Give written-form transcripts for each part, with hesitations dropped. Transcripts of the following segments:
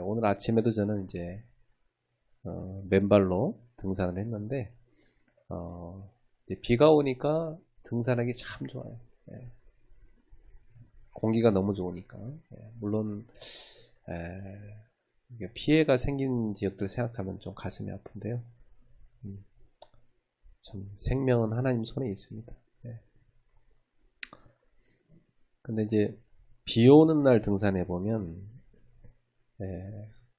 오늘 아침에도 저는 이제 맨발로 등산을 했는데 이제 비가 오니까 등산하기 참 좋아요. 예, 공기가 너무 좋으니까. 물론 이게 피해가 생긴 지역들 생각하면 좀 가슴이 아픈데요. 참 생명은 하나님 손에 있습니다. 근데 이제 비 오는 날 등산해 보면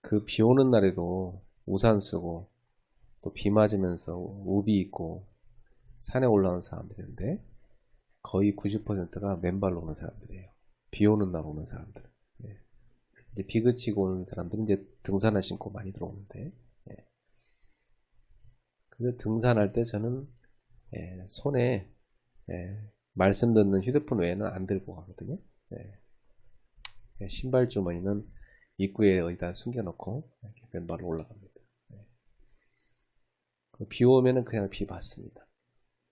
그 비 오는 날에도 우산 쓰고 또 비 맞으면서 우비 입고 산에 올라온 사람들인데 거의 90%가 맨발로 오는 사람들이에요. 비 오는 날 오는 사람들. 이제 비 그치고 오는 사람들은 이제 등산화 신고 많이 들어오는데, 근데 등산할 때 저는 손에 말씀 듣는 휴대폰 외에는 안 들고 가거든요. 신발 주머니는 입구에 어디다 숨겨놓고 이렇게 맨발로 올라갑니다. 비 오면은 그냥 비 맞습니다.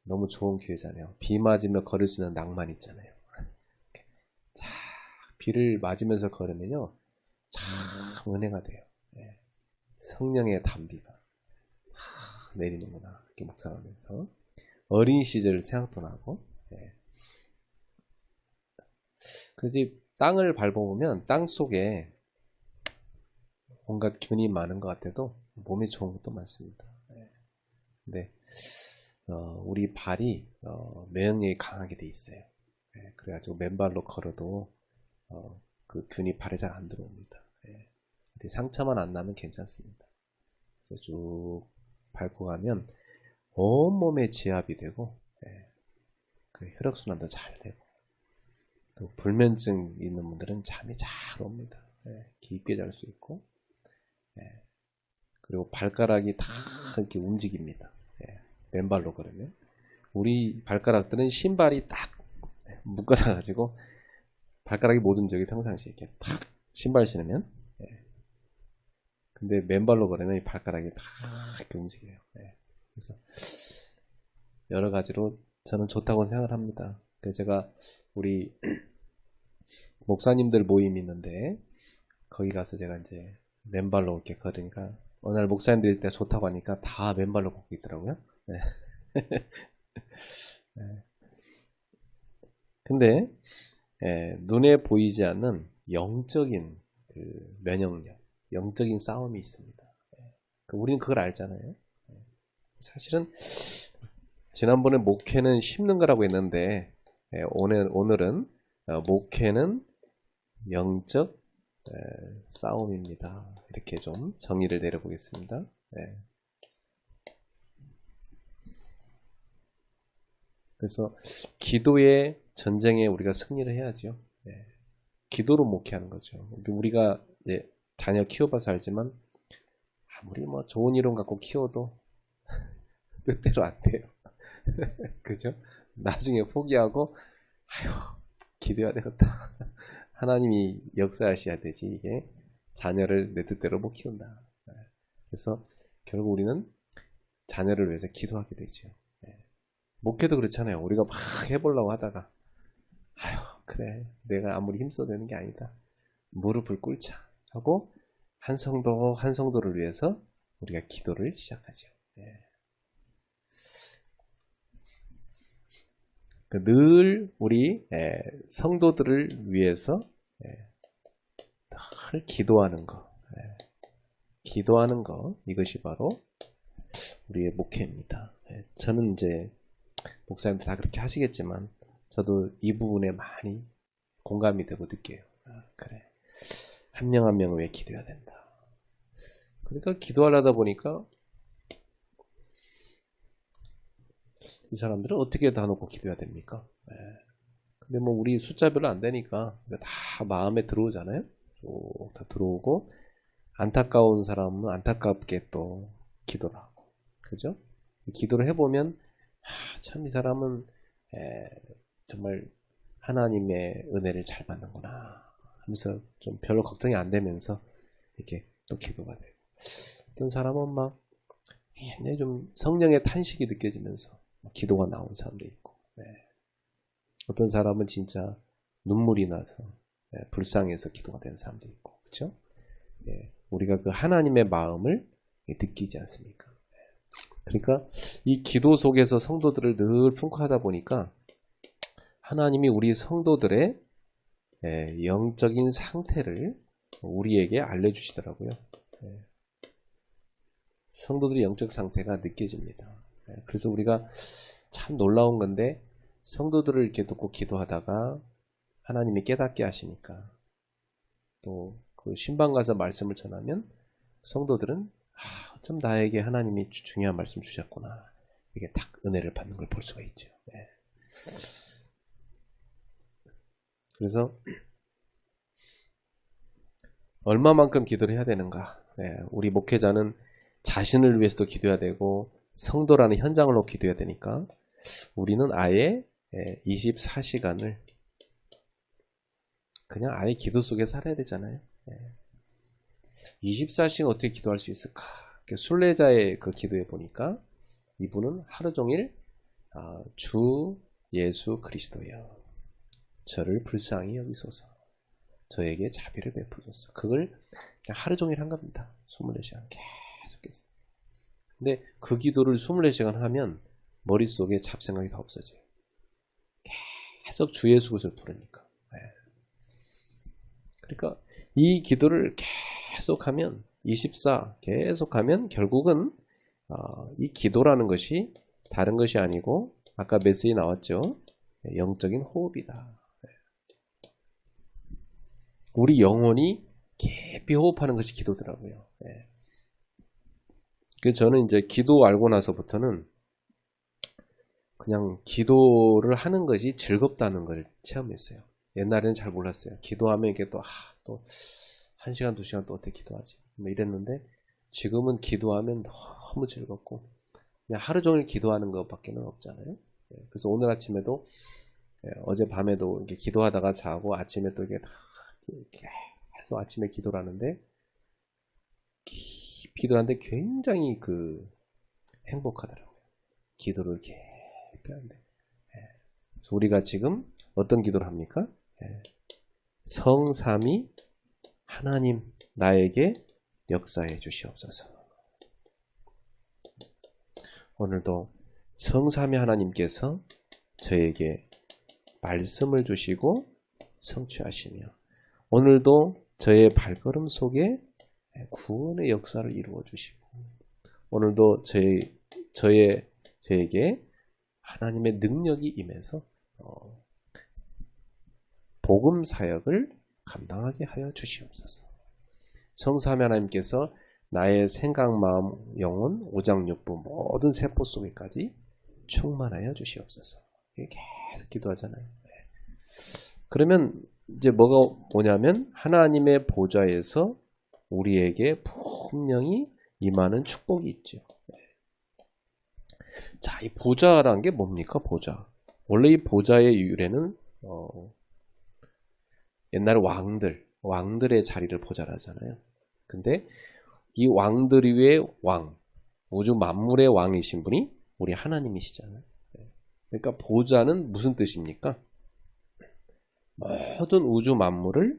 너무 좋은 기회잖아요. 비 맞으며 걸을 수 있는 낭만 있잖아요. 자, 비를 맞으면서 걸으면요, 참 은혜가 돼요. 성령의 단비가 내리는구나 이렇게 묵상하면서 어린 시절 생각도 나고. 그래서 땅을 밟아보면 땅 속에 온갖 균이 많은 것 같아도 몸에 좋은 것도 많습니다. 근데 우리 발이 면역력이 강하게 돼 있어요. 그래가지고 맨발로 걸어도 그 균이 발에 잘 안 들어옵니다. 상처만 안 나면 괜찮습니다. 그래서 쭉 밟고 가면 온몸에 지압이 되고 그 혈액순환도 잘 되고 또 불면증 있는 분들은 잠이 잘 옵니다. 깊게 잘 수 있고 그리고 발가락이 다 이렇게 움직입니다. 맨발로 걸으면 우리 발가락들은 신발이 딱 묶어놔가지고 발가락이 못 움직여요. 평상시에 이렇게 탁 신발 신으면. 근데 맨발로 걸으면 이 발가락이 다 이렇게 움직여요. 그래서 여러 가지로 저는 좋다고 생각을 합니다. 그래서 제가 우리 목사님들 모임이 있는데 거기 가서 제가 이제 맨발로 이렇게 걸으니까 어느 날 목사님들이 때 좋다고 하니까 다 맨발로 걷고 있더라고요. 근데 눈에 보이지 않는 영적인 그 면역력, 영적인 싸움이 있습니다. 우리는 그걸 알잖아요. 사실은 지난번에 목회는 심는 거라고 했는데 오늘은 목회는 영적 싸움입니다. 이렇게 좀 정의를 내려보겠습니다. 그래서 기도의 전쟁에 우리가 승리를 해야죠. 기도로 목회하는 거죠. 우리가 이제 자녀 키워봐서 알지만 아무리 뭐 좋은 이론 갖고 키워도 뜻대로 안 돼요. 그죠? 나중에 포기하고 아휴 기도해야 되겠다. 하나님이 역사하셔야 되지 이게 자녀를 내 뜻대로 못 키운다. 그래서 결국 우리는 자녀를 위해서 기도하게 되죠. 목회도 그렇잖아요. 우리가 막 해보려고 하다가 아휴 그래 내가 아무리 힘써도 되는 게 아니다. 무릎을 꿇자 하고 한 성도 한 성도를 위해서 우리가 기도를 시작하죠. 늘 우리 성도들을 위해서 늘 기도하는 거, 기도하는 거 이것이 바로 우리의 목회입니다. 저는 이제 목사님들 다 그렇게 하시겠지만 저도 이 부분에 많이 공감이 되고 느껴요. 그래 한 명 한 명을 위해 기도해야 된다. 그러니까 기도하려다 보니까 이 사람들은 어떻게 다 놓고 기도해야 됩니까? 근데 뭐 우리 숫자별로 안 되니까 다 마음에 들어오잖아요. 다 들어오고 안타까운 사람은 안타깝게 또 기도를 하고, 그죠? 기도를 해보면 참 이 사람은 정말 하나님의 은혜를 잘 받는구나 하면서 좀 별로 걱정이 안 되면서 이렇게 또 기도가 돼요. 어떤 사람은 막 굉장히 좀 성령의 탄식이 느껴지면서 기도가 나온 사람도 있고, 어떤 사람은 진짜 눈물이 나서 불쌍해서 기도가 되는 사람도 있고, 그렇죠? 우리가 그 하나님의 마음을 느끼지 않습니까? 그러니까 이 기도 속에서 성도들을 늘 품고하다 보니까 하나님이 우리 성도들의 영적인 상태를 우리에게 알려주시더라고요. 성도들의 영적 상태가 느껴집니다. 그래서 우리가 참 놀라운 건데 성도들을 이렇게 놓고 기도하다가 하나님이 깨닫게 하시니까 또 그 신방 가서 말씀을 전하면 성도들은 좀 나에게 하나님이 중요한 말씀 주셨구나. 이게 딱 은혜를 받는 걸 볼 수가 있죠. 그래서 얼마만큼 기도를 해야 되는가? 우리 목회자는 자신을 위해서도 기도해야 되고 성도라는 현장을 놓고 기도해야 되니까 우리는 아예 24시간을 그냥 아예 기도 속에 살아야 되잖아요. 24시간 어떻게 기도할 수 있을까? 순례자의 그 기도해 보니까 이분은 하루 종일 주 예수 그리스도여 저를 불쌍히 여기소서 저에게 자비를 베푸소서. 그걸 그냥 하루 종일 한 겁니다. 24시간 계속해서. 근데 그 기도를 24시간 하면 머릿속에 잡생각이 다 없어져요. 계속 주 예수 그리스도를 부르니까. 그러니까 이 기도를 계속하면 24 계속하면 결국은 이 기도라는 것이 다른 것이 아니고 아까 메시지 나왔죠. 영적인 호흡이다. 우리 영혼이 깊이 호흡하는 것이 기도더라고요. 그래서 저는 이제 기도 알고 나서부터는 그냥 기도를 하는 것이 즐겁다는 걸 체험했어요. 옛날에는 잘 몰랐어요. 기도하면 이게 또 1시간, 2시간 또 어떻게 기도하지? 뭐 이랬는데 지금은 기도하면 너무 즐겁고 그냥 하루 종일 기도하는 것밖에는 없잖아요. 그래서 오늘 아침에도 어젯밤에도 이렇게 기도하다가 자고 아침에 또 이게 계속 아침에 기도를 하는데 기도하는데 굉장히 행복하더라고요. 기도를 깊이 하는데. 그래서 우리가 지금 어떤 기도를 합니까? 성삼위 하나님 나에게 역사해 주시옵소서. 오늘도 성삼위 하나님께서 저에게 말씀을 주시고 성취하시며 오늘도 저의 발걸음 속에 구원의 역사를 이루어 주시고 오늘도 저에게 하나님의 능력이 임해서 복음 사역을 감당하게 하여 주시옵소서. 성삼위 하나님께서 나의 생각, 마음, 영혼, 오장육부 모든 세포 속에까지 충만하여 주시옵소서. 계속 기도하잖아요. 그러면 이제 뭐가 오냐면 하나님의 보좌에서 우리에게 분명히 임하는 축복이 있죠. 자, 이 보좌라는 게 뭡니까? 보좌. 원래 이 보좌의 유래는 옛날 왕들의 자리를 보좌라잖아요. 근데 이 왕들 위의 왕, 우주 만물의 왕이신 분이 우리 하나님이시잖아요. 그러니까 보좌는 무슨 뜻입니까? 모든 우주 만물을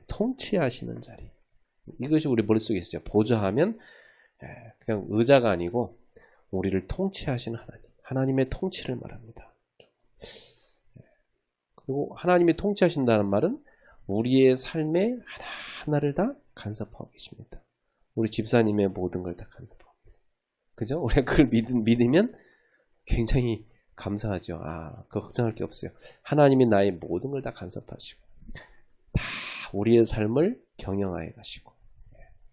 통치하시는 자리. 이것이 우리 머릿속에 있어요. 보좌하면 그냥 의자가 아니고 우리를 통치하시는 하나님. 하나님의 통치를 말합니다. 그리고 하나님이 통치하신다는 말은 우리의 삶의 하나하나를 다 간섭하고 계십니다. 우리 집사님의 모든 걸 다 간섭하고 계십니다. 그죠? 우리가 그걸 믿으면 굉장히 감사하죠. 그거 걱정할 게 없어요. 하나님이 나의 모든 걸 다 간섭하시고 다 우리의 삶을 경영하여 가시고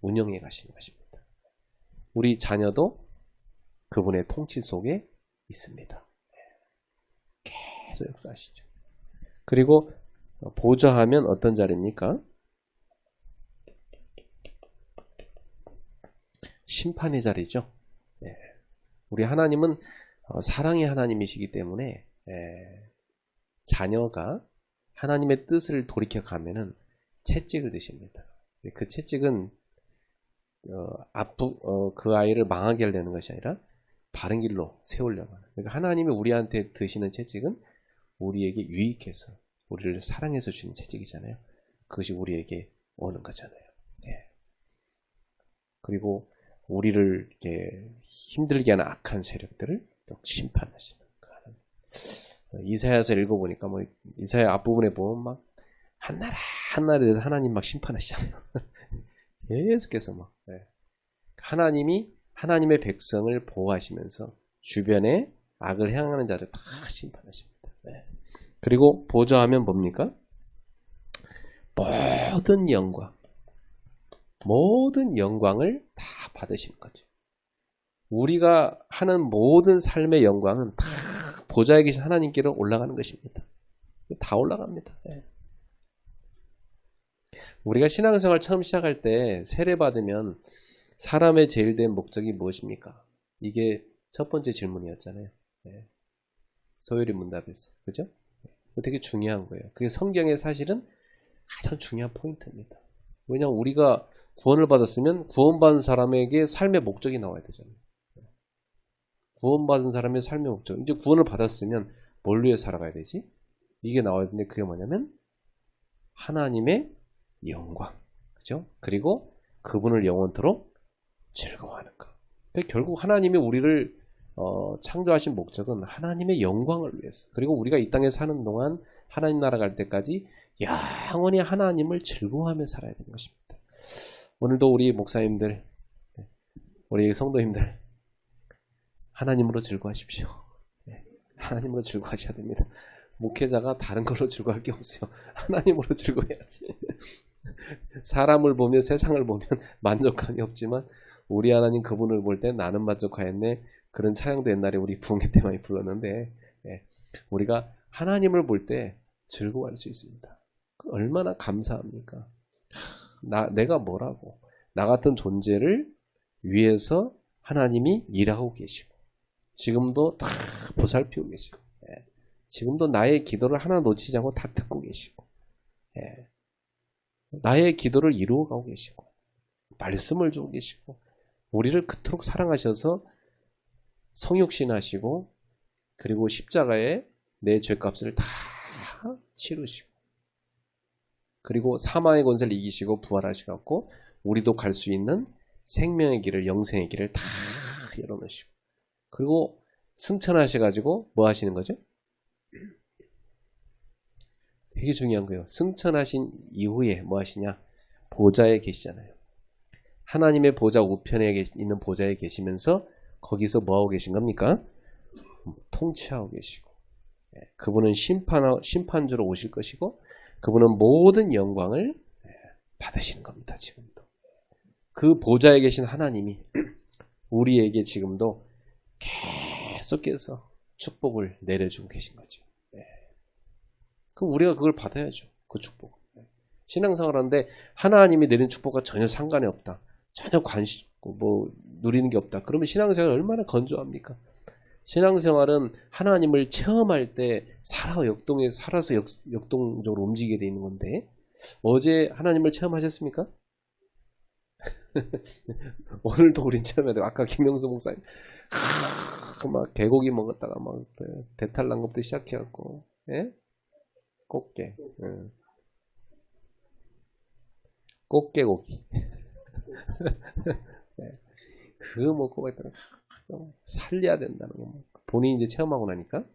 운영해 가시는 것입니다. 우리 자녀도 그분의 통치 속에 있습니다. 계속 역사하시죠. 그리고 보좌하면 어떤 자리입니까? 심판의 자리죠. 우리 하나님은 사랑의 하나님이시기 때문에 자녀가 하나님의 뜻을 돌이켜가면은 채찍을 드십니다. 그 채찍은 그 아이를 망하게 하려는 것이 아니라 바른 길로 세우려고 하는. 그러니까 하나님이 우리한테 드시는 채찍은 우리에게 유익해서 우리를 사랑해서 주는 채찍이잖아요. 그것이 우리에게 오는 거잖아요. 그리고 우리를 이렇게 힘들게 하는 악한 세력들을 또 심판하시는 거예요. 이사야서 읽어보니까 뭐 이사야 앞부분에 보면 막 한나라 한나라에 대해서 하나님 막 심판하시잖아요. 계속해서 막 하나님이 하나님의 백성을 보호하시면서 주변에 악을 행하는 자들 다 심판하십니다. 그리고 보좌하면 뭡니까? 모든 영광을 다 받으시는 거죠. 우리가 하는 모든 삶의 영광은 다 보좌에 계신 하나님께로 올라가는 것입니다. 다 올라갑니다. 우리가 신앙생활 처음 시작할 때 세례받으면 사람의 제일 된 목적이 무엇입니까? 이게 첫 번째 질문이었잖아요. 소율이 문답에서. 그죠? 되게 중요한 거예요. 그게 성경의 사실은 가장 중요한 포인트입니다. 왜냐하면 우리가 구원을 받았으면 구원받은 사람에게 삶의 목적이 나와야 되잖아요. 구원받은 사람의 삶의 목적. 이제 구원을 받았으면 뭘 위해 살아가야 되지? 이게 나와야 되는데 그게 뭐냐면 하나님의 영광. 그죠? 그리고 그분을 영원토록 즐거워하는 것. 그러니까 결국 하나님이 우리를 창조하신 목적은 하나님의 영광을 위해서. 그리고 우리가 이 땅에 사는 동안 하나님 나라 갈 때까지 영원히 하나님을 즐거워하며 살아야 되는 것입니다. 오늘도 우리 목사님들, 우리 성도님들 하나님으로 즐거워하십시오. 하나님으로 즐거워하셔야 됩니다. 목회자가 다른 걸로 즐거워할 게 없어요. 하나님으로 즐거워해야지. 사람을 보면 세상을 보면 만족감이 없지만 우리 하나님 그분을 볼 때 나는 만족하였네. 그런 찬양도 옛날에 우리 부흥회 때 많이 불렀는데 우리가 하나님을 볼 때 즐거워할 수 있습니다. 얼마나 감사합니까? 내가 뭐라고 나 같은 존재를 위해서 하나님이 일하고 계시고 지금도 다 보살피고 계시고 지금도 나의 기도를 하나 놓치지 않고 다 듣고 계시고 나의 기도를 이루어가고 계시고 말씀을 주고 계시고 우리를 그토록 사랑하셔서 성육신하시고 그리고 십자가에 내 죄값을 다 치르시고 그리고 사망의 권세를 이기시고 부활하시고 우리도 갈 수 있는 생명의 길을 영생의 길을 다 열어놓으시고 그리고 승천하셔가지고 뭐 하시는 거죠? 되게 중요한 거예요. 승천하신 이후에 뭐 하시냐? 보좌에 계시잖아요. 하나님의 보좌 우편에 있는 보좌에 계시면서 거기서 뭐 하고 계신 겁니까? 통치하고 계시고 그분은 심판주로 오실 것이고 그분은 모든 영광을 받으시는 겁니다. 지금도 그 보좌에 계신 하나님이 우리에게 지금도 계속해서 축복을 내려주고 계신 거죠. 그럼 우리가 그걸 받아야죠. 그 축복. 신앙생활하는데 하나님이 내린 축복과 전혀 상관이 없다. 전혀 관심 뭐 누리는 게 없다. 그러면 신앙생활 얼마나 건조합니까? 신앙생활은 하나님을 체험할 때 살아서 역동적으로 움직이게 돼 있는 건데 어제 하나님을 체험하셨습니까? 오늘도 우린 체험해야 돼. 아까 김명수 목사님 막 개고기 먹었다가 막 배탈 난 것부터 시작해갖고 꽃게 꽃게고기 그거 먹고 있다가 살려야 된다는 거 본인이 이제 체험하고 나니까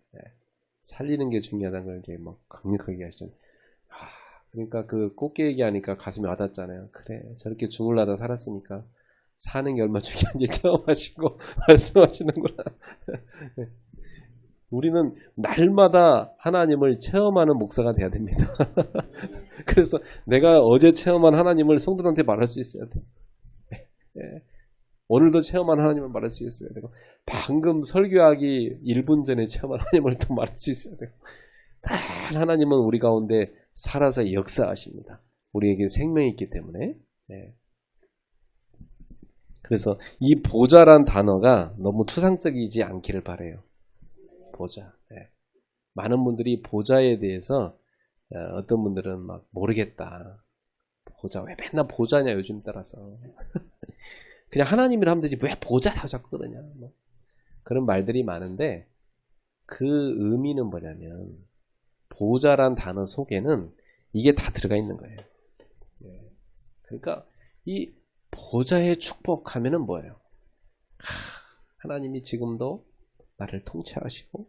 살리는 게 중요하다는 걸 이제 막 강력하게 하시잖아요. 그러니까 그 꽃게 얘기하니까 가슴이 와닿잖아요. 그래 저렇게 죽을라다 살았으니까 사는 게 얼마 중요한지 체험하시고 말씀하시는구나. 우리는 날마다 하나님을 체험하는 목사가 돼야 됩니다. 그래서 내가 어제 체험한 하나님을 성도들한테 말할 수 있어야 돼. 오늘도 체험한 하나님을 말할 수 있어야 되고 방금 설교하기 1분 전에 체험한 하나님을 또 말할 수 있어야 되고 하나님은 우리 가운데 살아서 역사하십니다. 우리에게 생명이 있기 때문에 그래서 이 보좌란 단어가 너무 추상적이지 않기를 바라요. 보좌. 많은 분들이 보좌에 대해서 어떤 분들은 막 모르겠다. 보좌 왜 맨날 보좌냐 요즘 따라서 그냥 하나님이라 하면 되지 왜 보좌라고 자꾸 그러냐 뭐. 그런 말들이 많은데 그 의미는 뭐냐면 보좌란 단어 속에는 이게 다 들어가 있는 거예요. 그러니까 이 보좌의 축복하면은 뭐예요? 하나님이 지금도 나를 통치하시고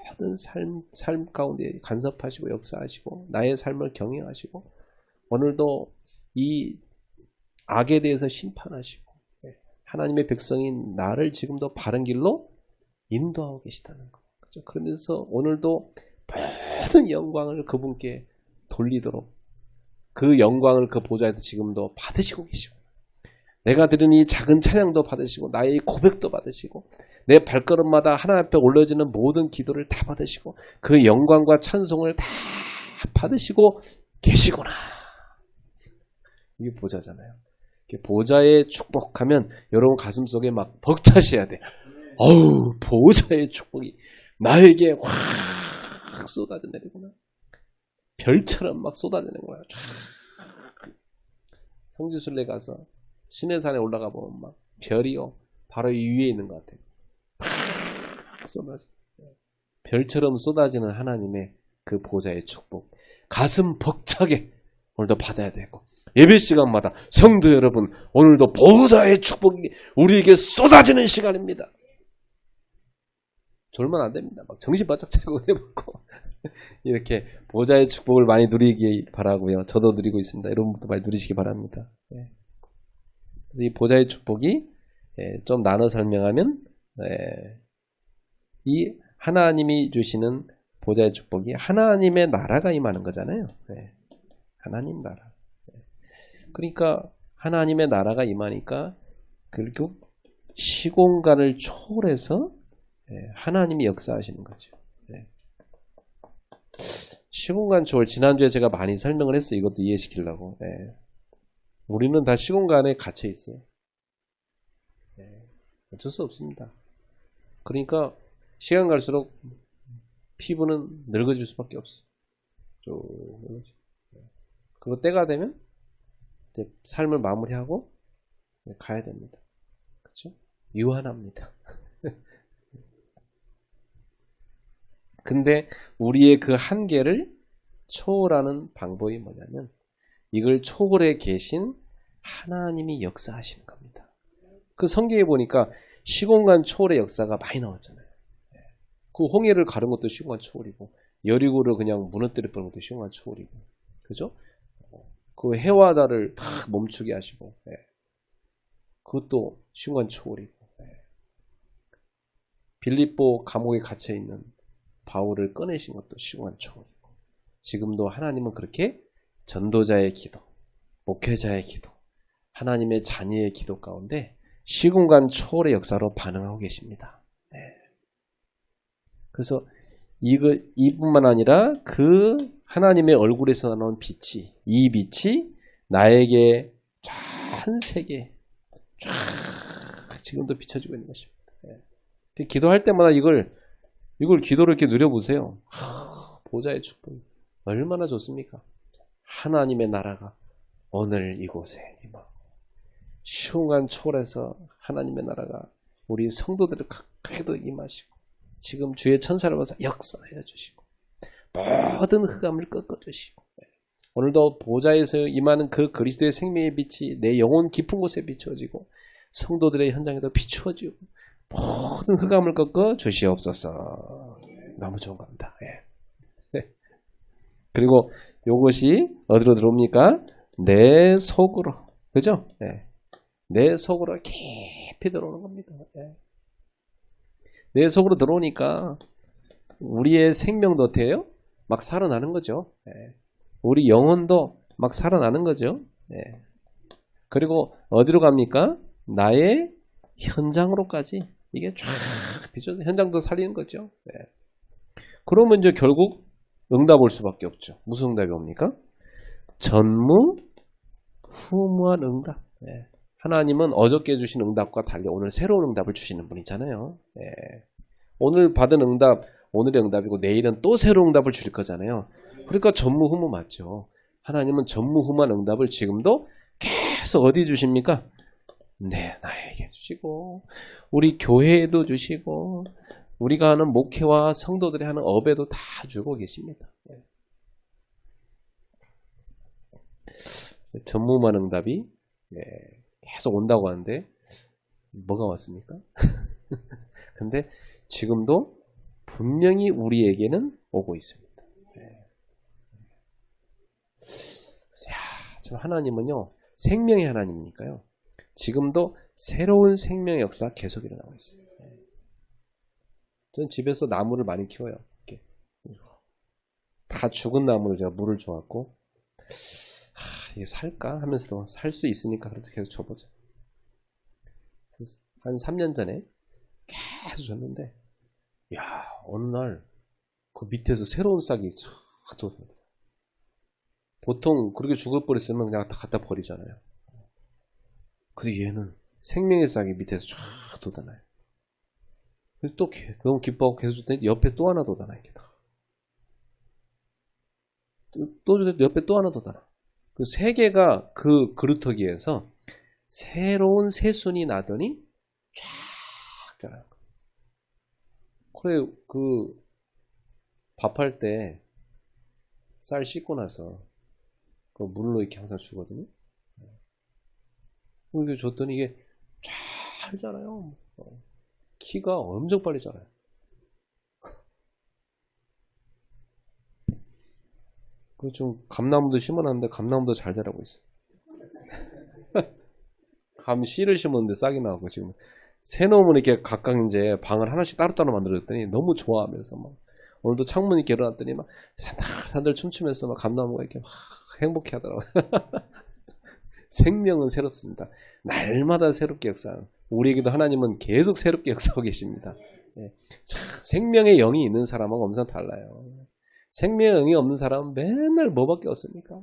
모든 삶 가운데 간섭하시고 역사하시고 나의 삶을 경영하시고 오늘도 이 악에 대해서 심판하시고 하나님의 백성인 나를 지금도 바른 길로 인도하고 계시다는 거. 그렇죠? 그러면서 오늘도 모든 영광을 그분께 돌리도록 그 영광을 그 보좌에서 지금도 받으시고 계시고 내가 드린 이 작은 찬양도 받으시고 나의 고백도 받으시고 내 발걸음마다 하나님 앞에 올려지는 모든 기도를 다 받으시고 그 영광과 찬송을 다 받으시고 계시구나. 이게 보좌잖아요. 보좌의 축복하면 여러분 가슴속에 막 벅차셔야 돼. 어우, 보좌의 축복이 나에게 확 쏟아져 내리구나. 별처럼 막 쏟아지는 거야. 성지순례 가서 시내산에 올라가 보면 막 별이요 바로 이 위에 있는 것 같아요. 팍 쏟아져. 별처럼 쏟아지는 하나님의 그 보좌의 축복. 가슴 벅차게 오늘도 받아야 되고 예배 시간마다 성도 여러분 오늘도 보좌의 축복이 우리에게 쏟아지는 시간입니다. 졸면 안 됩니다. 막 정신 바짝 차리고 해먹고 이렇게 보좌의 축복을 많이 누리기 바라고요. 저도 누리고 있습니다. 여러분도 많이 누리시기 바랍니다. 그래서 이 보좌의 축복이 좀 나눠 설명하면 이 하나님이 주시는 보좌의 축복이 하나님의 나라가 임하는 거잖아요. 하나님 나라. 그러니까 하나님의 나라가 임하니까 결국 시공간을 초월해서 하나님이 역사하시는 거죠. 시공간 초월 지난주에 제가 많이 설명을 했어요. 이것도 이해시키려고. 우리는 다 시공간에 갇혀 있어요. 어쩔 수 없습니다. 그러니까 시간 갈수록 피부는 늙어질 수밖에 없어. 그리고 때가 되면 이제 삶을 마무리하고 가야 됩니다. 그렇죠? 유한합니다. 근데 우리의 그 한계를 초월하는 방법이 뭐냐면 이걸 초월해 계신 하나님이 역사하시는 겁니다. 그 성경에 보니까 시공간 초월의 역사가 많이 나왔잖아요. 그 홍해를 가른 것도 시공간 초월이고 여리고를 그냥 무너뜨려 버린 것도 시공간 초월이고 그죠? 그 해와 달을 다 멈추게 하시고 그것도 시공간 초월이고 빌립보 감옥에 갇혀있는 바울을 꺼내신 것도 시공간 초월이고 지금도 하나님은 그렇게 전도자의 기도, 목회자의 기도, 하나님의 자녀의 기도 가운데 시공간 초월의 역사로 반응하고 계십니다. 그래서 이뿐만 아니라 그 하나님의 얼굴에서 나오는 빛이 이 빛이 나에게 전 세계 쫙 지금도 비춰지고 있는 것입니다. 기도할 때마다 이걸 기도로 이렇게 누려보세요. 보좌의 축복 얼마나 좋습니까? 하나님의 나라가 오늘 이곳에 임하고 시공간 초월해서 하나님의 나라가 우리 성도들을 가까이도 임하시고 지금 주의 천사를 봐서 역사해 주시고 모든 흑암을 꺾어주시고 오늘도 보좌에서 임하는 그 그리스도의 생명의 빛이 내 영혼 깊은 곳에 비추어지고 성도들의 현장에도 비추어지고 모든 흑암을 꺾어 주시옵소서. 너무 좋은 겁니다. 그리고 이것이 어디로 들어옵니까? 내 속으로. 그죠? 내 속으로 깊이 들어오는 겁니다. 내 속으로 들어오니까 우리의 생명도 어때요? 막 살아나는 거죠. 우리 영혼도 막 살아나는 거죠. 그리고 어디로 갑니까? 나의 현장으로까지 이게 쫙 비춰서 현장도 살리는 거죠. 그러면 이제 결국 응답 올 수밖에 없죠. 무슨 응답이 옵니까? 전무후무한 응답. 하나님은 어저께 주신 응답과 달리 오늘 새로운 응답을 주시는 분이잖아요. 오늘 받은 응답, 오늘의 응답이고 내일은 또 새로운 응답을 주실 거잖아요. 그러니까 전무후무 맞죠. 하나님은 전무후무한 응답을 지금도 계속 어디 주십니까? 나에게 주시고 우리 교회에도 주시고 우리가 하는 목회와 성도들이 하는 업에도 다 주고 계십니다. 전무후무한 응답이 예, 계속 온다고 하는데 뭐가 왔습니까? 근데 지금도 분명히 우리에게는 오고 있습니다. 예. 야, 참 하나님은요 생명의 하나님이니까요. 지금도 새로운 생명의 역사 계속 일어나고 있어요. 저는 집에서 나무를 많이 키워요. 이렇게. 다 죽은 나무를 제가 물을 줘갖고 이게 살까 하면서도 살 수 있으니까 그래도 계속 줘보자. 한 3년 전에 계속 줬는데 야 어느 날 그 밑에서 새로운 싹이 쫙 돋아요. 보통 그렇게 죽어버렸으면 그냥 다 갖다 버리잖아요. 근데 얘는 생명의 싹이 밑에서 쫙 돋아나요. 또 너무 기뻐하고 계속 줬더니 옆에 또 하나 돋아나 이게 다. 또 옆에 또 하나 돋아나. 그 세 개가 그 그루터기에서 새로운 새순이 나더니 쫙 자라요. 그래 그 밥할 때 쌀 씻고 나서 그 물로 이렇게 항상 주거든요. 이렇게 줬더니 이게 잘 자라요. 키가 엄청 빨리 자라요. 그 좀 감나무도 심어놨는데 감나무도 잘 자라고 있어. 감 씨를 심었는데 싹이 나고 지금 새 놈은 이렇게 각각 이제 방을 하나씩 따로따로 만들었더니 너무 좋아하면서 막 오늘도 창문 이렇게 열어놨더니 막 산들산들 춤추면서 막 감나무가 이렇게 막 행복해하더라고요. 생명은 새롭습니다. 날마다 새롭게 역사하는 우리에게도 하나님은 계속 새롭게 역사하고 계십니다. 예. 생명의 영이 있는 사람하고 엄청 달라요. 생명의 영이 없는 사람은 맨날 뭐밖에 없습니까?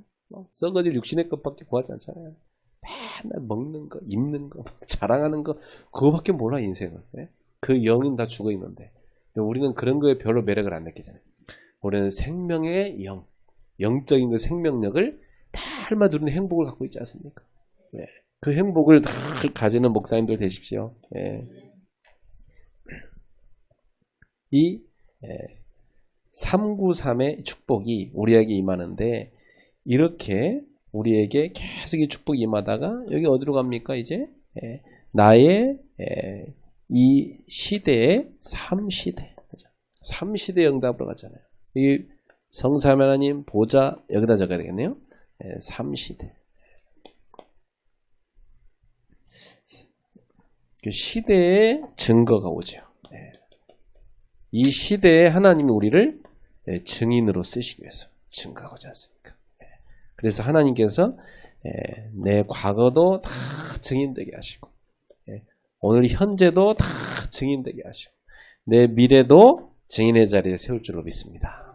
썩어질 육신의 것밖에 구하지 않잖아요. 맨날 먹는 거, 입는 거, 자랑하는 거 그거밖에 몰라 인생을. 예? 그 영은 다 죽어 있는데 우리는 그런 거에 별로 매력을 안 느끼잖아요. 우리는 생명의 영, 영적인 그 생명력을 닮아 누리는 행복을 갖고 있지 않습니까? 예. 그 행복을 다 가지는 목사님들 되십시오. 예. 이 393의 축복이 우리에게 임하는데 이렇게 우리에게 계속 이 축복이 임하다가 여기 어디로 갑니까 이제? 나의 이 시대의 3시대 3시대 응답으로 가잖아요. 이 성삼 하나님 보좌 여기다 적어야 되겠네요. 3시대 그 시대의 증거가 오죠. 이 시대에 하나님이 우리를 증인으로 쓰시기 위해서 증거하고자 않습니까? 그래서 하나님께서 내 과거도 다 증인되게 하시고 오늘 현재도 다 증인되게 하시고 내 미래도 증인의 자리에 세울 줄로 믿습니다.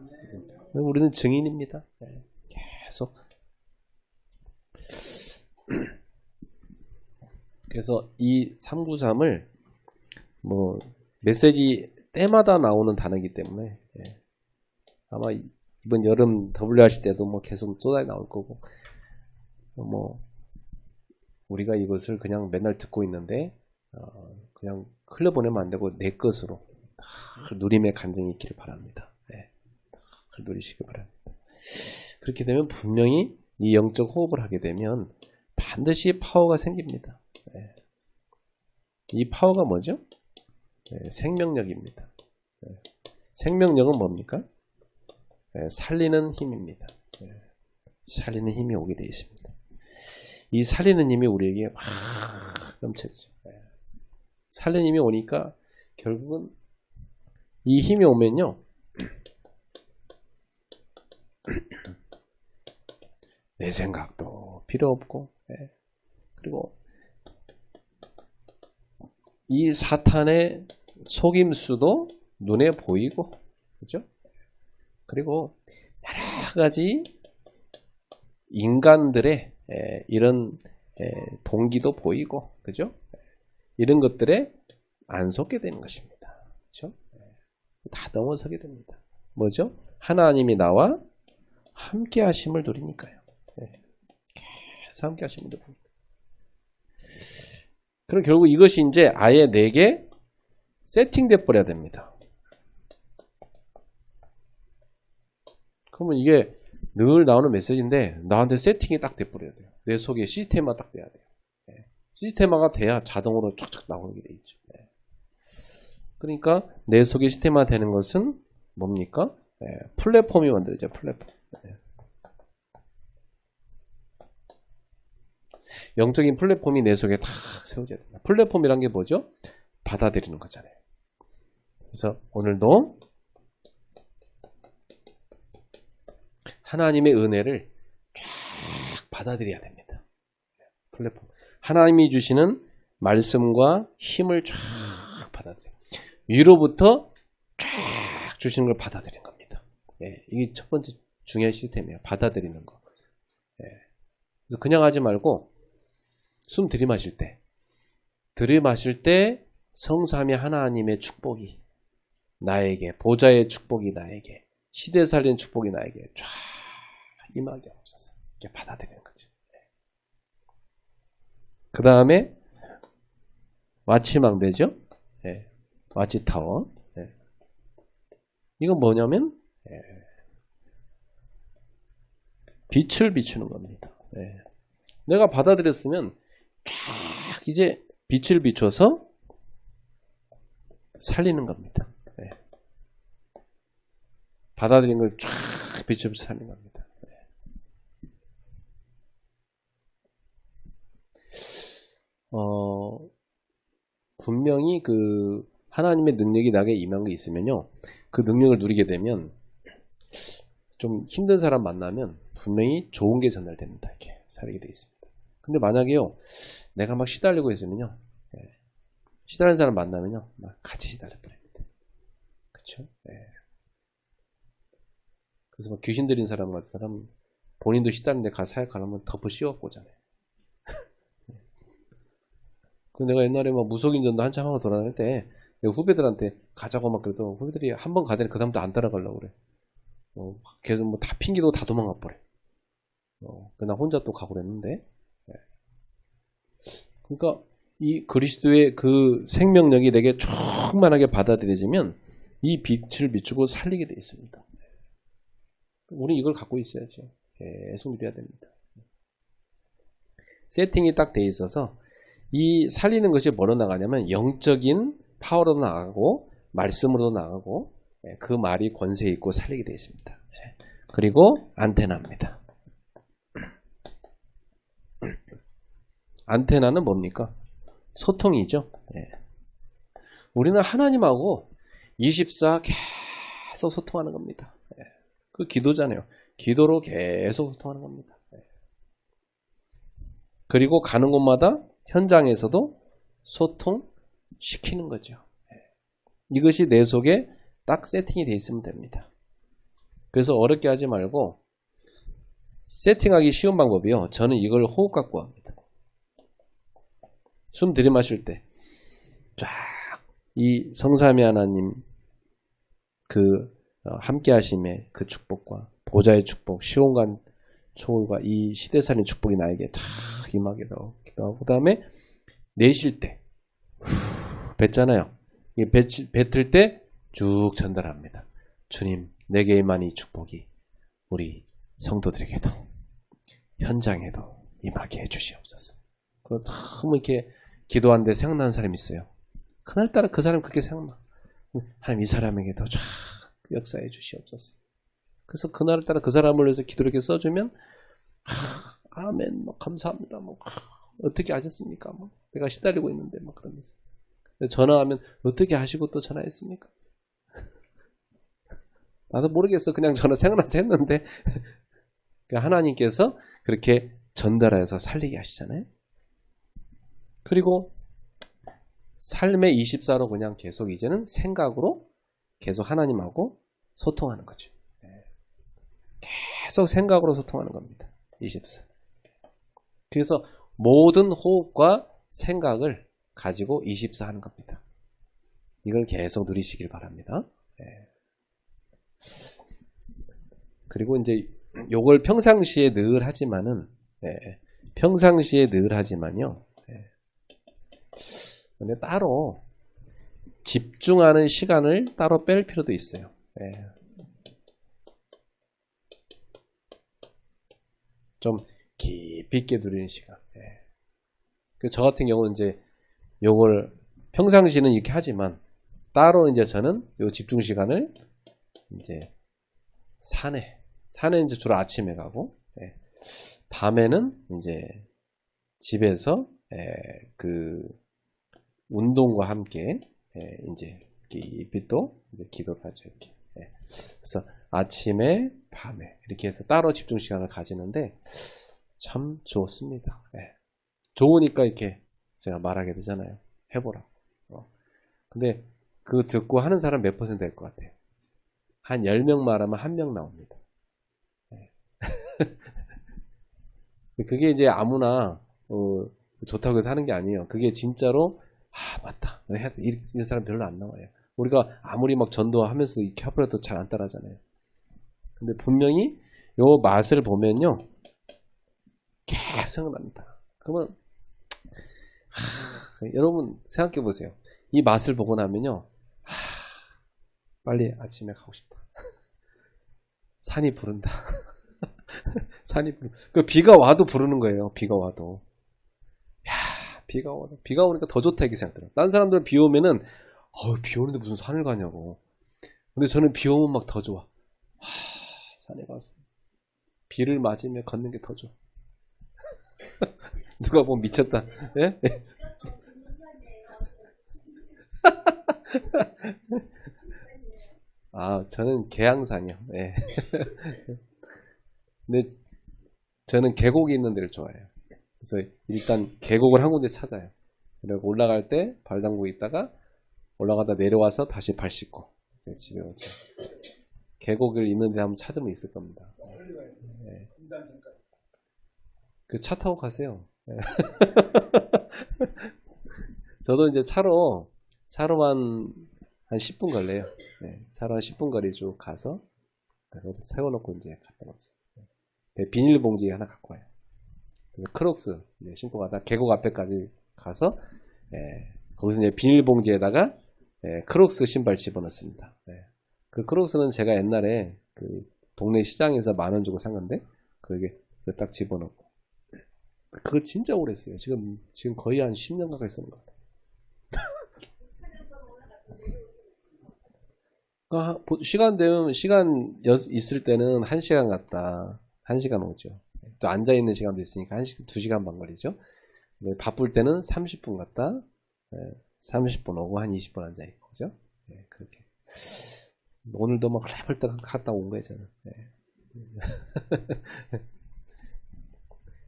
우리는 증인입니다. 계속 그래서 이 393을 뭐 메시지 때마다 나오는 단어이기 때문에 아마 이번 여름 WRC 때도 뭐 계속 쏟아 나올 거고 뭐 우리가 이것을 그냥 맨날 듣고 있는데 그냥 흘려보내면 안 되고 내 것으로 누림의 간증이 있기를 바랍니다. 누리시길 바랍니다. 그렇게 되면 분명히 이 영적 호흡을 하게 되면 반드시 파워가 생깁니다. 이 파워가 뭐죠? 생명력입니다. 생명력은 뭡니까? 살리는 힘입니다. 살리는 힘이 오게 되어 있습니다. 이 살리는 힘이 우리에게 막 넘쳐지죠. 살리는 힘이 오니까 결국은 이 힘이 오면요. 내 생각도 필요 없고 그리고 이 사탄의 속임수도 눈에 보이고 그죠? 그리고 여러 가지 인간들의 이런 동기도 보이고 그죠? 이런 것들에 안 속게 되는 것입니다. 그죠? 다 넘어서게 됩니다. 뭐죠? 하나님이 나와 함께 하심을 누리니까요. 계속 함께 하심을 누리니까. 그럼 결국 이것이 이제 아예 내게 세팅돼 버려야 됩니다. 그러면 이게 늘 나오는 메시지인데 나한테 세팅이 딱 돼 버려야 돼요. 내 속에 시스템만 딱 돼야 돼요. 시스템화가 돼야 자동으로 쫙쫙 나오게 돼 있죠. 네. 그러니까 내 속에 시스템화 되는 것은 뭡니까? 네. 플랫폼이 만들어져. 플랫폼. 네. 영적인 플랫폼이 내 속에 다 세워져야 됩니다. 플랫폼이란 게 뭐죠? 받아들이는 거잖아요. 그래서 오늘도 하나님의 은혜를 쫙 받아들여야 됩니다. 플랫폼. 하나님이 주시는 말씀과 힘을 쫙 받아들여요. 위로부터 쫙 주시는 걸 받아들이는 겁니다. 예, 이게 첫 번째 중요한 시스템이에요. 받아들이는 거. 예. 그래서 그냥 하지 말고 숨 들이마실 때 성삼위 하나님의 축복이 나에게, 보좌의 축복이 나에게, 시대 살린 축복이 나에게 쫙 임하게 없었어. 이렇게 받아들이는 거죠. 그 다음에 와치망대죠. 네. 와치타워. 네. 이건 뭐냐면 빛을 비추는 겁니다. 네. 내가 받아들였으면 쫙 이제 빛을 비춰서 살리는 겁니다. 네. 받아들인 걸 쫙 비춰서 살리는 겁니다. 네. 분명히 그 하나님의 능력이 나에게 임한 게 있으면요, 그 능력을 누리게 되면 좀 힘든 사람 만나면 분명히 좋은 게 전달됩니다. 이렇게 살게 돼 있습니다. 근데 만약에요, 내가 막 시달리고 있으면요, 시달리는 사람 만나면요, 막 같이 시달려 버립니다. 그렇죠? 그래서 막 귀신 들린 사람 같은 사람, 본인도 시달리는데 가서 사역하려면 덮어 씌워갖고 오잖아요. 그 내가 옛날에 막 무속인전도 한참 하고 돌아다닐 때 후배들한테 가자고 막 그래도 후배들이 한 번 가더니 그 다음부터 안 따라가려고 그래. 계속 뭐 다 핑계도 다 도망가 버려. 나 혼자 또 가고 그랬는데. 그러니까 이 그리스도의 그 생명력이 내게 충만하게 받아들여지면 이 빛을 비추고 살리게 되어 있습니다. 우리 이걸 갖고 있어야죠. 계속 누려야 됩니다. 세팅이 딱 돼 있어서 이 살리는 것이 뭐로 나가냐면 영적인 파워로 나가고 말씀으로 나가고 그 말이 권세 있고 살리게 되어 있습니다. 그리고 안테나입니다. 안테나는 뭡니까? 소통이죠. 우리는 하나님하고 24 계속 소통하는 겁니다. 그 기도잖아요. 기도로 계속 소통하는 겁니다. 그리고 가는 곳마다 현장에서도 소통시키는 거죠. 이것이 내 속에 딱 세팅이 되어 있으면 됩니다. 그래서 어렵게 하지 말고 세팅하기 쉬운 방법이요. 저는 이걸 호흡 갖고 합니다. 숨 들이마실 때 쫙 이 성삼위 하나님 그 함께 하심의 그 축복과 보좌의 축복, 시온간 초월과 이 시대살인 축복이 나에게 다 임하게 하고 그 다음에 내쉴 때 뱉잖아요. 뱉을 때 쭉 전달합니다. 주님, 내게 임한 이 축복이 우리 성도들에게도 현장에도 임하게 해주시옵소서. 너무 이렇게 기도하는데 생각나는 사람이 있어요. 그날따라 그 사람 그렇게 생각나. 하나님 이 사람에게도 쫙 역사해 주시옵소서. 그래서 그날따라 그 사람을 위해서 기도를 이렇게 써주면 아멘, 뭐 감사합니다. 뭐 어떻게 하셨습니까? 뭐 내가 시달리고 있는데 뭐 그러면서 전화하면 어떻게 하시고 또 전화했습니까? 나도 모르겠어. 그냥 전화 생각나서 했는데 하나님께서 그렇게 전달해서 살리게 하시잖아요. 그리고 삶의 24로 그냥 계속 이제는 생각으로 계속 하나님하고 소통하는 거죠. 계속 생각으로 소통하는 겁니다. 24. 그래서 모든 호흡과 생각을 가지고 24 하는 겁니다. 이걸 계속 누리시길 바랍니다. 그리고 이제 요걸 평상시에 늘 하지만은 평상시에 늘 하지만요. 근데 따로 집중하는 시간을 따로 뺄 필요도 있어요. 좀 깊이 있게 누리는 시간. 저 같은 경우는 이제 요걸 평상시는 이렇게 하지만 따로 이제 저는 요 집중 시간을 이제 산에 이제 주로 아침에 가고, 예. 밤에는 이제 집에서 그 운동과 함께 이제 또 이제 기도를 하죠. 이렇게. 그래서 아침에 밤에 이렇게 해서 따로 집중 시간을 가지는데 참 좋습니다. 좋으니까 이렇게 제가 말하게 되잖아요. 해보라. 근데 그거 듣고 하는 사람 몇 퍼센트 될 것 같아요? 한 10명 말하면 1명 나옵니다. 그게 이제 아무나 좋다고 해서 하는 게 아니에요. 그게 진짜로 맞다. 이렇게 쓰는 사람 별로 안 나와요. 우리가 아무리 막 전도하면서 이렇게 해버려도 잘 안 따라하잖아요. 근데 분명히 요 맛을 보면요. 계속 납니다. 그러면 여러분 생각해 보세요. 이 맛을 보고 나면요. 빨리 아침에 가고 싶다. 산이 부른다. 산이 부른다. 그 비가 와도 부르는 거예요. 비가 와도. 비가 오니까 더 좋다 이렇게 생각들어요. 딴 사람들은 비 오면은 비 오는데 무슨 산을 가냐고. 근데 저는 비 오면 막 더 좋아. 산에 가서 비를 맞으며 걷는 게 더 좋아. 누가 보면 미쳤다. 예? 저는 계양산이요. 예. 근데 저는 계곡이 있는 데를 좋아해요. 그래서 일단 계곡을 한 군데 찾아요. 그리고 올라갈 때 발 담그고 있다가 올라가다 내려와서 다시 발 씻고 집에 오죠. 계곡을 있는 데 한번 찾으면 있을 겁니다. 네. 그 차 타고 가세요. 네. 저도 이제 차로만 한 10분 걸려요. 네. 차로 한 10분 거리 쭉 가서 세워놓고 이제 갔다 오죠. 네. 비닐봉지 하나 갖고 와요. 그래서 크록스 신고 가다 계곡 앞에까지 가서 거기서 이제 비닐봉지에다가 크록스 신발 집어넣습니다. 그 크록스는 제가 옛날에 그 동네 시장에서 10,000원 주고 산 건데 그게 딱 집어넣고 그거 진짜 오래 써요. 지금 거의 한 10년 가까이 쓰는 것 같아요. 시간 있을 때는 1시간 갔다 1시간 오죠. 또 앉아있는 시간도 있으니까 2시간 반 걸리죠. 바쁠 때는 30분 갔다 30분 오고 한 20분 앉아있고 그죠? 그렇게 오늘도 막 헐떡 갔다 온 거예요 저는.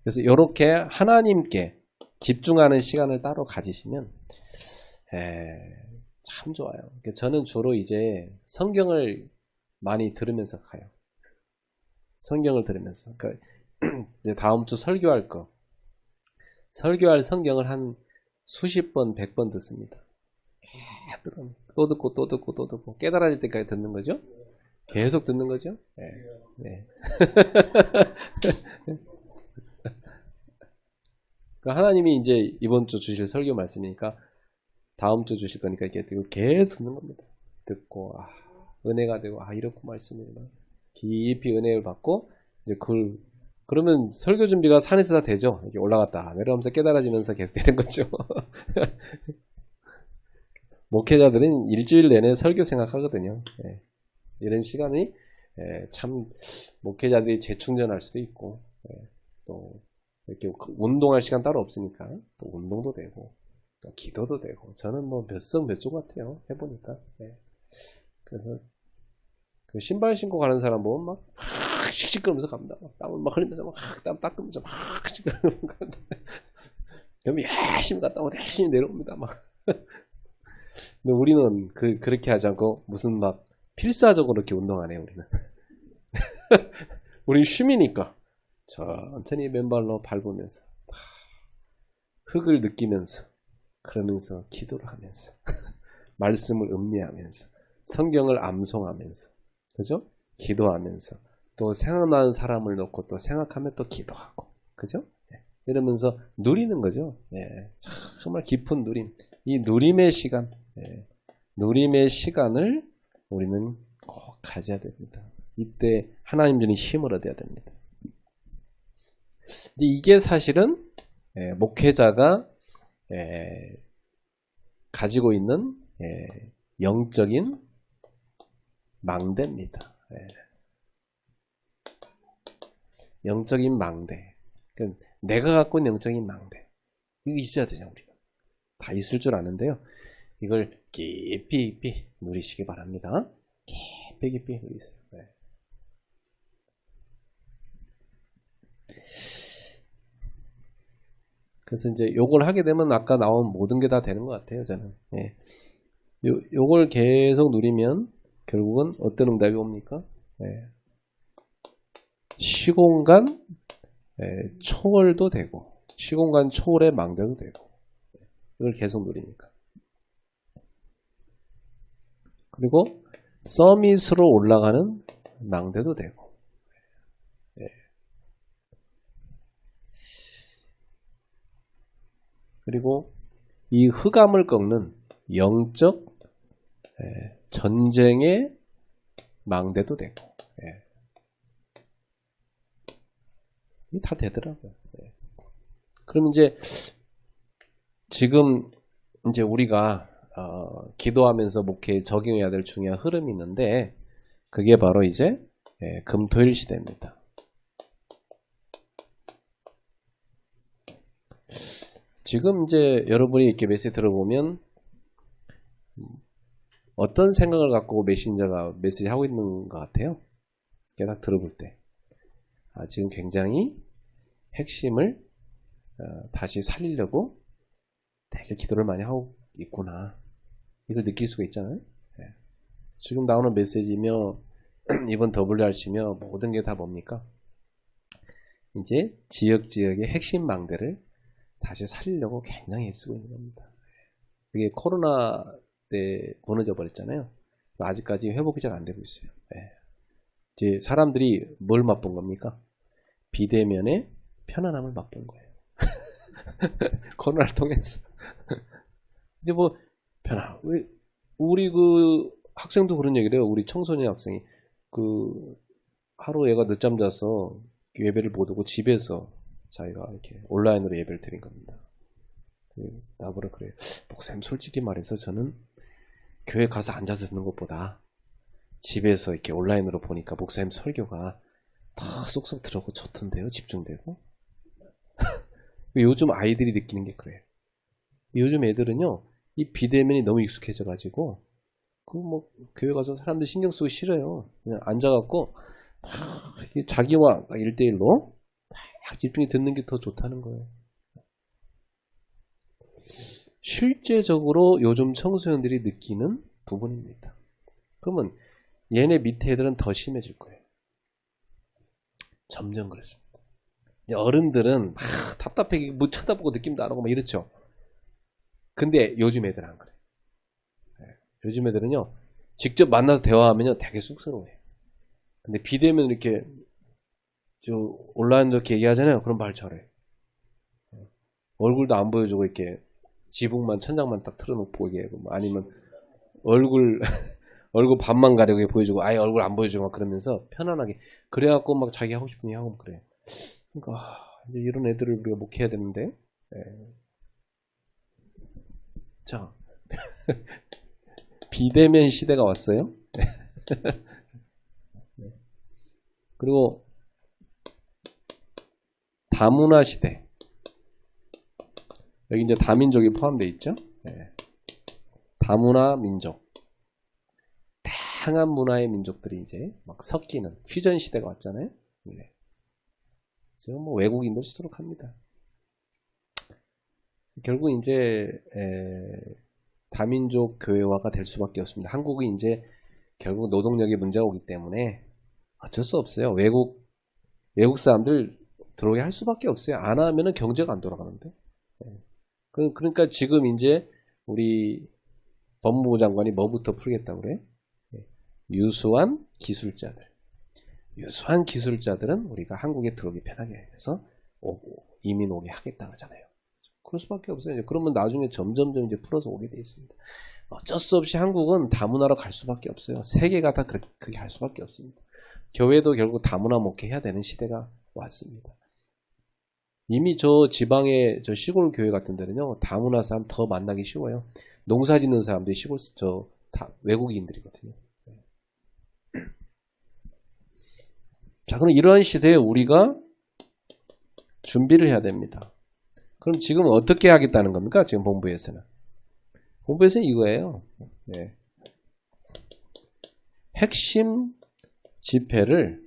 그래서 이렇게 하나님께 집중하는 시간을 따로 가지시면 참 좋아요. 저는 주로 이제 성경을 많이 들으면서 가요. 성경을 들으면서. 그러니까 다음 주 설교할 성경을 한 수십 번, 100번 듣습니다. 또 듣고 깨달아질 때까지 듣는 거죠. 계속 듣는 거죠. 네. 하나님이 이제 이번 주 주실 설교 말씀이니까 다음 주 주실 거니까 이렇게 계속 듣는 겁니다. 듣고 은혜가 되고 이렇게 말씀이구나. 깊이 은혜를 받고 이제 그러면 설교 준비가 산에서 다 되죠. 이렇게 올라갔다 내려오면서 깨달아지면서 계속 되는 거죠. 목회자들은 일주일 내내 설교 생각하거든요. 이런 시간이 참 목회자들이 재충전할 수도 있고 또 이렇게 운동할 시간 따로 없으니까 또 운동도 되고 또 기도도 되고 저는 뭐 몇 조 같아요. 해보니까. 그래서 그 신발 신고 가는 사람 보면 막 씩씩거리면서 갑니다. 땀을 막 흘리면서 막 땀 닦으면서 막 씩씩거리면서 갑니다. 그럼 열심히 갔다 오고 열심히 내려옵니다. 막. 근데 우리는 그렇게 하지 않고 무슨 막 필사적으로 이렇게 운동하네요. 우리는. 우리 쉼이니까 천천히 맨발로 밟으면서 흙을 느끼면서 그러면서 기도를 하면서 말씀을 음미하면서 성경을 암송하면서 그죠? 기도하면서 또 생각나는 사람을 놓고 또 생각하면 또 기도하고 그죠? 이러면서 누리는 거죠. 정말 깊은 누림. 이 누림의 시간, 누림의 시간을 우리는 꼭 가져야 됩니다. 이때 하나님 주는 힘을 얻어야 됩니다. 이게 사실은 목회자가 가지고 있는 영적인 망대입니다. 영적인 망대. 그러니까 내가 갖고 있는 영적인 망대. 이거 있어야 되죠, 우리가. 다 있을 줄 아는데요. 이걸 깊이 누리시기 바랍니다. 깊이 누리세요. 그래서 이제 요걸 하게 되면 아까 나온 모든 게 다 되는 것 같아요, 저는. 요걸 계속 누리면 결국은 어떤 응답이 옵니까? 시공간 초월도 되고, 시공간 초월의 망대도 되고, 이걸 계속 누리니까. 그리고 서밋으로 올라가는 망대도 되고. 그리고 이 흑암을 꺾는 영적 전쟁의 망대도 되고. 이게 다 되더라고요. 그럼 이제 지금 이제 우리가 기도하면서 목회에 적용해야 될 중요한 흐름이 있는데, 그게 바로 이제 금토일 시대입니다. 지금 이제 여러분이 이렇게 메시지 들어보면 어떤 생각을 갖고 메신저가 메시지 하고 있는 것 같아요? 딱 들어볼 때. 지금 굉장히 핵심을 다시 살리려고 되게 기도를 많이 하고 있구나. 이걸 느낄 수가 있잖아요. 지금 나오는 메시지며 이번 WRC며 모든 게 다 뭡니까? 이제 지역의 핵심 망대를 다시 살리려고 굉장히 애쓰고 있는 겁니다. 그게 코로나 때 무너져 버렸잖아요. 아직까지 회복이 잘 안 되고 있어요. 이제 사람들이 뭘 맛본 겁니까? 비대면의 편안함을 맛본 거예요. 코로나를 통해서. 이제 뭐 우리 그 학생도 그런 얘기를 해요. 우리 청소년 학생이 하루 얘가 늦잠 자서 예배를 못 오고 집에서 자기가 이렇게 온라인으로 예배를 드린 겁니다. 나보라 그래요. 목사님, 솔직히 말해서 저는 교회 가서 앉아서 듣는 것보다 집에서 이렇게 온라인으로 보니까 목사님 설교가 다 쏙쏙 들어오고 좋던데요. 집중되고. 요즘 아이들이 느끼는 게 그래요. 요즘 애들은요, 이 비대면이 너무 익숙해져가지고 교회 가서 사람들 신경 쓰고 싫어요. 그냥 앉아갖고 자기와 1대1로 집중이 듣는 게 더 좋다는 거예요. 실제적으로 요즘 청소년들이 느끼는 부분입니다. 그러면 얘네 밑에 애들은 더 심해질 거예요. 점점 그렇습니다. 이제 어른들은 답답해 뭐 쳐다보고 느낌도 안 오고 막 이렇죠. 근데 요즘 애들은 안 그래요. 요즘 애들은요, 직접 만나서 대화하면요 되게 쑥스러워해요. 근데 비대면 이렇게 온라인으로 이렇게 얘기하잖아요. 그럼 말 잘해. 얼굴도 안 보여주고 이렇게 지붕만 천장만 딱 틀어놓고 얘기하고, 아니면 얼굴 반만 가려고 보여주고 아예 얼굴 안 보여주고 막 그러면서 편안하게 그래갖고 막 자기 하고 싶은 얘기 하고 그래. 그러니까 이제 이런 애들을 우리가 목해야 되는데. 자, 비대면 시대가 왔어요. 그리고 다문화 시대. 여기 이제 다민족이 포함되어 있죠. 다문화 민족. 다양한 문화의 민족들이 이제 막 섞이는 퓨전 시대가 왔잖아요. 지금 뭐 외국인들 수두룩합니다. 결국 이제 다민족 교회화가 될 수밖에 없습니다. 한국이 이제 결국 노동력의 문제가 오기 때문에 어쩔 수 없어요. 외국 사람들 들어오게 할 수밖에 없어요. 안 하면은 경제가 안 돌아가는데. 그러니까 지금 이제 우리 법무부 장관이 뭐부터 풀겠다고 그래? 유수한 기술자들. 유수한 기술자들은 우리가 한국에 들어오기 편하게 해서 이민 오게 하겠다고 하잖아요. 그럴 수밖에 없어요. 그러면 나중에 점점 이제 풀어서 오게 돼 있습니다. 어쩔 수 없이 한국은 다문화로 갈 수밖에 없어요. 세계가 다 그렇게 할 수밖에 없습니다. 교회도 결국 다문화 목회해야 되는 시대가 왔습니다. 이미 저 지방의 저 시골 교회 같은 데는요, 다문화 사람 더 만나기 쉬워요. 농사 짓는 사람들이 시골, 다 외국인들이거든요. 자, 그럼 이러한 시대에 우리가 준비를 해야 됩니다. 그럼 지금 어떻게 하겠다는 겁니까? 지금 본부에서는. 본부에서는 이거예요. 네. 핵심 집회를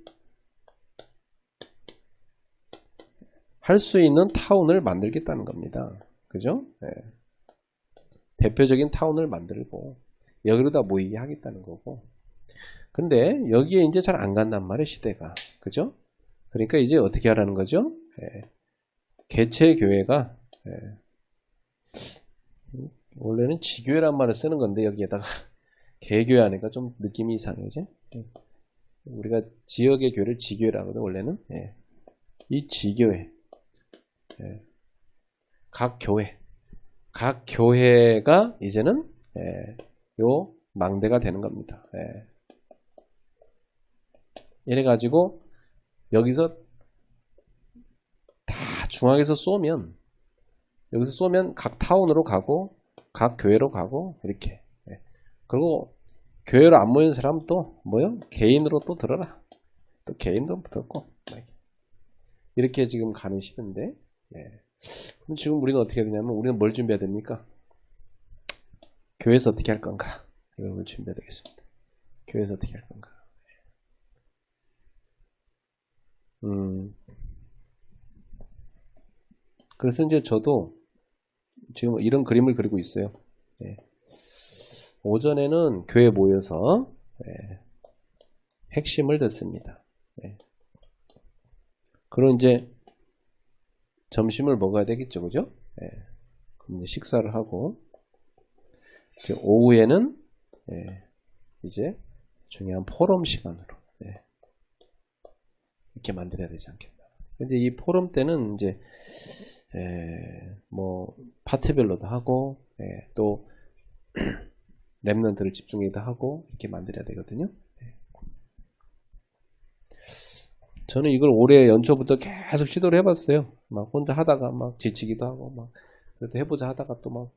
할 수 있는 타운을 만들겠다는 겁니다. 그죠? 네. 대표적인 타운을 만들고 여기로 다 모이게 하겠다는 거고. 근데 여기에 이제 잘 안 간단 말이에요, 시대가. 그죠? 그러니까 이제 어떻게 하라는 거죠? 네. 개최 교회가 원래는 지교회란 말을 쓰는 건데 여기에다가 개교회 하니까 좀 느낌이 이상해지? 우리가 지역의 교회를 지교회라고 하거든 원래는. 이 지교회, 각 교회가 이제는 요 망대가 되는 겁니다. 이래가지고 여기서 다 중앙에서 쏘면, 여기서 쏘면 각 타운으로 가고 각 교회로 가고 이렇게. 그리고 교회로 안 모인 사람 또 뭐요? 개인으로 또 들어라. 또 개인도 들었고 이렇게 지금 가는 시대인데. 그럼 지금 우리는 어떻게 해야 되냐면, 우리는 뭘 준비해야 됩니까? 교회에서 어떻게 할 건가? 이걸 준비해야 되겠습니다. 교회에서 어떻게 할 건가? 그래서 이제 저도 지금 이런 그림을 그리고 있어요. 오전에는 교회 모여서 핵심을 듣습니다. 그럼 이제 점심을 먹어야 되겠죠, 그죠? 그럼 이제 식사를 하고, 이제 오후에는 이제 중요한 포럼 시간으로 이렇게 만들어야 되지 않겠나. 근데 이 포럼 때는 이제 뭐 파트별로도 하고 또 랩런트를 집중해도 하고 이렇게 만들어야 되거든요. 저는 이걸 올해 연초부터 계속 시도를 해봤어요. 막 혼자 하다가 막 지치기도 하고 막 그래도 해보자 하다가 또 막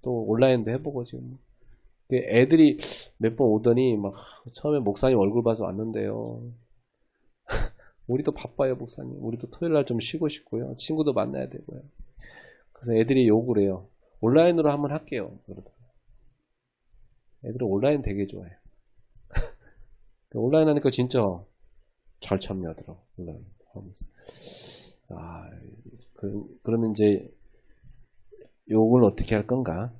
또 온라인도 해보고 지금 애들이 몇 번 오더니 막 처음에 목사님 얼굴 봐서 왔는데요. 우리도 바빠요, 목사님. 우리도 토요일날 좀 쉬고 싶고요. 친구도 만나야 되고요. 그래서 애들이 욕을 해요. 온라인으로 한번 할게요. 애들은 온라인 되게 좋아해요. 온라인 하니까 진짜 잘 참여하더라고. 온라인 하면서. 그러면 이제 욕을 어떻게 할 건가?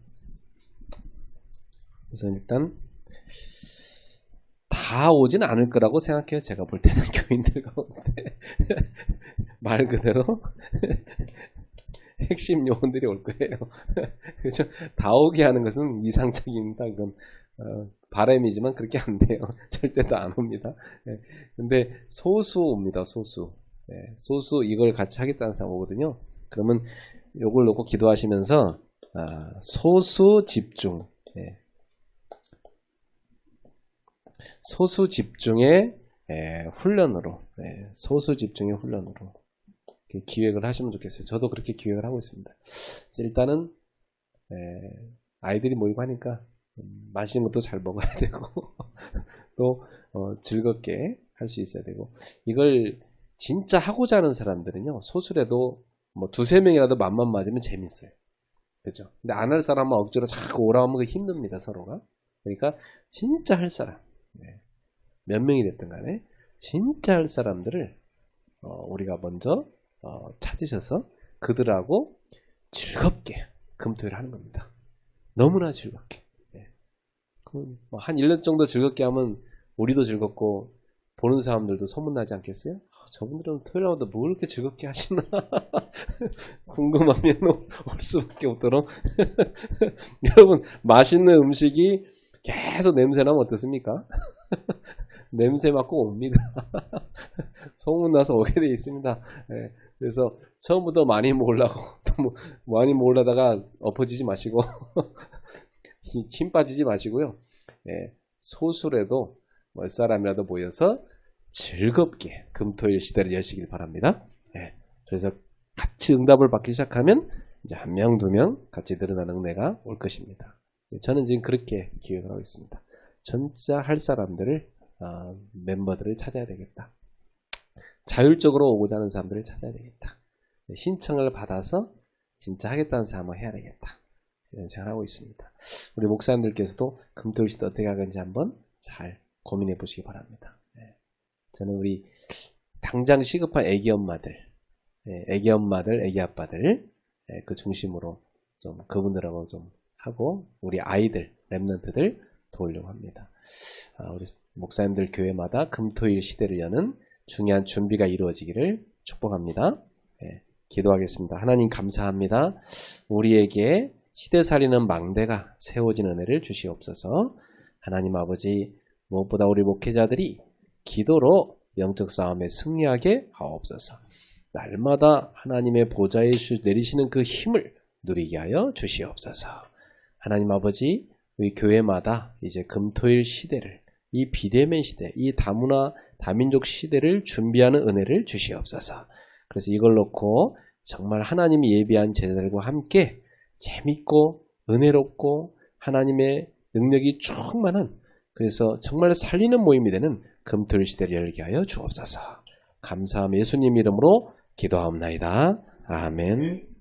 그래서 일단 다 오진 않을 거라고 생각해요. 제가 볼 때는 교인들 가운데 말 그대로 핵심 요원들이 올 거예요. 그렇죠? 다 오게 하는 것은 이상적입니다. 이건 바람이지만 그렇게 안 돼요. 절대도 안 옵니다. 근데 소수 옵니다. 소수. 소수 이걸 같이 하겠다는 사람 오거든요. 그러면 요걸 놓고 기도하시면서 소수 집중. 소수 집중의 훈련으로, 소수 집중의 훈련으로 기획을 하시면 좋겠어요. 저도 그렇게 기획을 하고 있습니다. 일단은 아이들이 모이고 하니까 맛있는 것도 잘 먹어야 되고 또 즐겁게 할 수 있어야 되고, 이걸 진짜 하고자 하는 사람들은요, 소수라도 뭐 두세 명이라도 맘만 맞으면 재밌어요. 그렇죠? 근데 안 할 사람은 억지로 자꾸 오라 하면 힘듭니다, 서로가. 그러니까 진짜 할 사람, 몇 명이 됐든 간에 진짜 할 사람들을 우리가 먼저 찾으셔서 그들하고 즐겁게 금토일 하는 겁니다. 너무나 즐겁게. 한 1년 정도 즐겁게 하면 우리도 즐겁고 보는 사람들도 소문나지 않겠어요? 저분들은 토요일마다 뭐 그렇게 즐겁게 하시나 궁금하면 올 수밖에 없도록 여러분, 맛있는 음식이 계속 냄새나면 어떻습니까? 냄새 맡고 옵니다. 소문나서 오게 되어 있습니다. 그래서 처음부터 많이 모으려고 또 많이 모으려다가 엎어지지 마시고 힘 빠지지 마시고요. 소수라도 몇 사람이라도 모여서 즐겁게 금토일 시대를 여시길 바랍니다. 그래서 같이 응답을 받기 시작하면 이제 한 명, 두 명 같이 늘어나는 은혜가 올 것입니다. 저는 지금 그렇게 기획을 하고 있습니다. 진짜 할 사람들을 멤버들을 찾아야 되겠다. 자율적으로 오고자 하는 사람들을 찾아야 되겠다. 신청을 받아서 진짜 하겠다는 사람을 해야 되겠다. 이런 생각을 하고 있습니다. 우리 목사님들께서도 금토일 시대 어떻게 하는지 한번 잘 고민해 보시기 바랍니다. 저는 우리 당장 시급한 애기 엄마들, 애기 아빠들 그 중심으로 좀 그분들하고 좀 하고 우리 아이들, 랩런트들 도우려고 합니다. 우리 목사님들 교회마다 금토일 시대를 여는 중요한 준비가 이루어지기를 축복합니다. 기도하겠습니다. 하나님 감사합니다. 우리에게 시대살리는 망대가 세워진 은혜를 주시옵소서. 하나님 아버지, 무엇보다 우리 목회자들이 기도로 영적 싸움에 승리하게 하옵소서. 날마다 하나님의 보좌에 내리시는 그 힘을 누리게 하여 주시옵소서. 하나님 아버지, 우리 교회마다 이제 금토일 시대를, 이 비대면 시대, 이 다문화 다민족 시대를 준비하는 은혜를 주시옵소서. 그래서 이걸 놓고 정말 하나님이 예비한 제자들과 함께 재밌고 은혜롭고 하나님의 능력이 충만한, 그래서 정말 살리는 모임이 되는 금토일 시대를 열게 하여 주옵소서. 감사하며 예수님 이름으로 기도하옵나이다. 아멘.